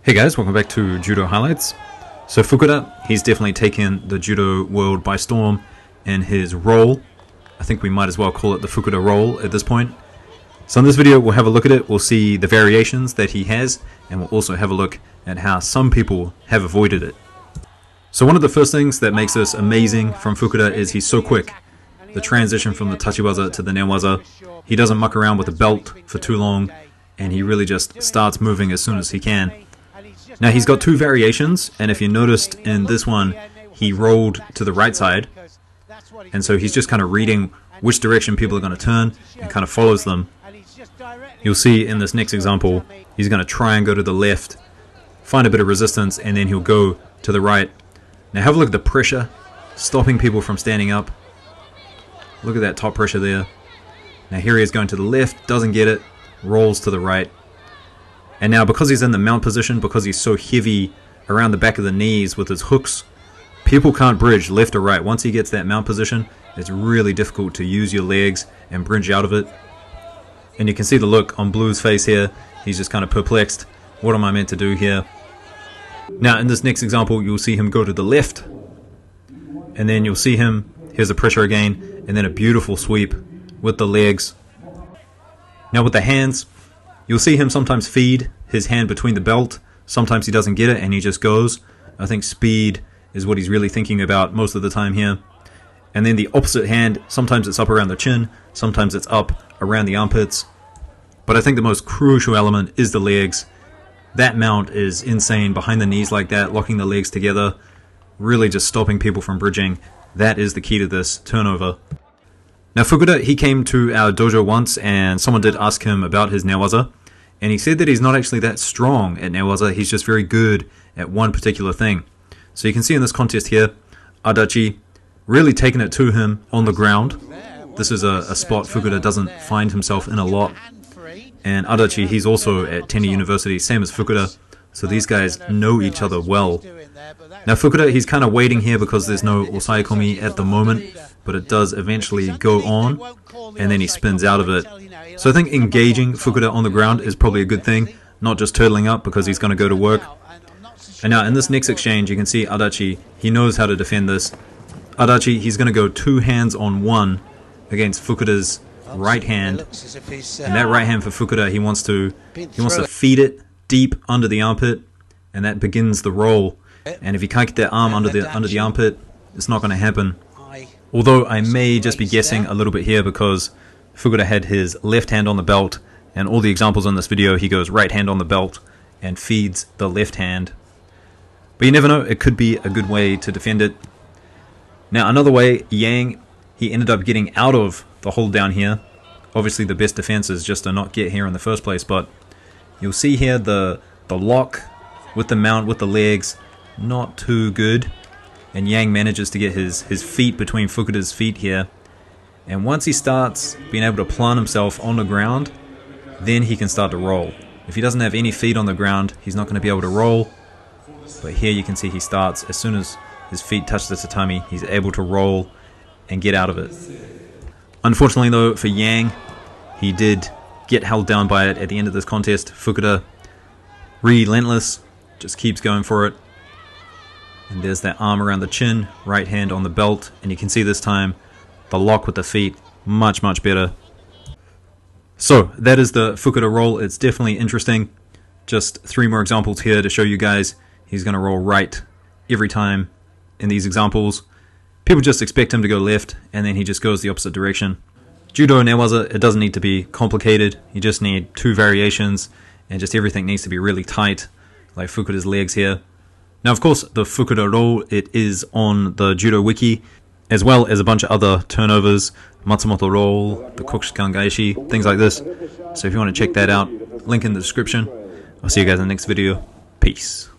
Hey guys, welcome back to Judo Highlights. So Fukuda, he's definitely taken the judo world by storm in his roll. I think we might as well call it the Fukuda roll at this point. So in this video we'll have a look at it, we'll see the variations that he has, and we'll also have a look at how some people have avoided it. So one of the first things that makes this amazing from Fukuda is he's so quick. The transition from the tachiwaza to the newaza, he doesn't muck around with the belt for too long, and he really just starts moving as soon as he can. Now he's got two variations, and if you noticed in this one, he rolled to the right side, and so he's just kind of reading which direction people are going to turn and kind of follows them. You'll see in this next example, he's going to try and go to the left, find a bit of resistance, and then he'll go to the right. Now have a look at the pressure, stopping people from standing up. Look at that top pressure there. Now here he is going to the left, doesn't get it, rolls to the right. And now because he's in the mount position, because he's so heavy around the back of the knees with his hooks, people can't bridge left or right. Once he gets that mount position, it's really difficult to use your legs and bridge out of it. And you can see the look on Blue's face here. He's just kind of perplexed. What am I meant to do here? Now in this next example, you'll see him go to the left. And then you'll see him, here's the pressure again, and then a beautiful sweep with the legs. Now with the hands, you'll see him sometimes feed his hand between the belt. Sometimes he doesn't get it and he just goes. I think speed is what he's really thinking about most of the time here. And then the opposite hand, sometimes it's up around the chin, sometimes it's up around the armpits. But I think the most crucial element is the legs. That mount is insane, behind the knees like that, locking the legs together, really just stopping people from bridging. That is the key to this turnover. Now Fukuda, he came to our dojo once and someone did ask him about his newaza, and he said that he's not actually that strong at newaza, he's just very good at one particular thing. So you can see in this contest here, Adachi really taking it to him on the ground. This is a spot Fukuda doesn't find himself in a lot. And Adachi, he's also at Tenney University, same as Fukuda, so these guys know each other well. Now Fukuda, he's kind of waiting here because there's no osaekomi at the moment, but it does eventually go on, and then he spins out of it. So I think engaging Fukuda on the ground is probably a good thing, not just turtling up because he's going to go to work. And now in this next exchange, you can see Adachi, he knows how to defend this. Adachi, he's going to go two hands on one against Fukuda's right hand, and that right hand for Fukuda, he wants to feed it deep under the armpit, and that begins the roll. And if you can't get that arm under the armpit, it's not going to happen. Although I may just be guessing a little bit here because Fukuda had his left hand on the belt, and all the examples in this video, he goes right hand on the belt and feeds the left hand. But you never know, it could be a good way to defend it. Now another way, Yang, he ended up getting out of the hold down here. Obviously the best defense is just to not get here in the first place, but you'll see here the lock with the mount, with the legs, not too good. And Yang manages to get his feet between Fukuda's feet here. And once he starts being able to plant himself on the ground, then he can start to roll. If he doesn't have any feet on the ground, he's not going to be able to roll. But here you can see he starts, as soon as his feet touch the tatami, he's able to roll and get out of it. Unfortunately though, for Yang, he did get held down by it at the end of this contest. Fukuda, relentless, just keeps going for it. And there's that arm around the chin, right hand on the belt, and you can see this time the lock with the feet, much better. So that is the Fukuda roll. It's definitely interesting. Just three more examples here to show you guys. He's going to roll right every time in these examples. People just expect him to go left, and then he just goes the opposite direction. Judo newaza, it doesn't need to be complicated. You just need two variations, and just everything needs to be really tight, like Fukuda's legs here. Now of course the Fukuda roll, it is on the Judo Wiki, as well as a bunch of other turnovers, Matsumoto roll, the Kokushikan things like this. So if you want to check that out, link in the description. I'll see you guys in the next video. Peace.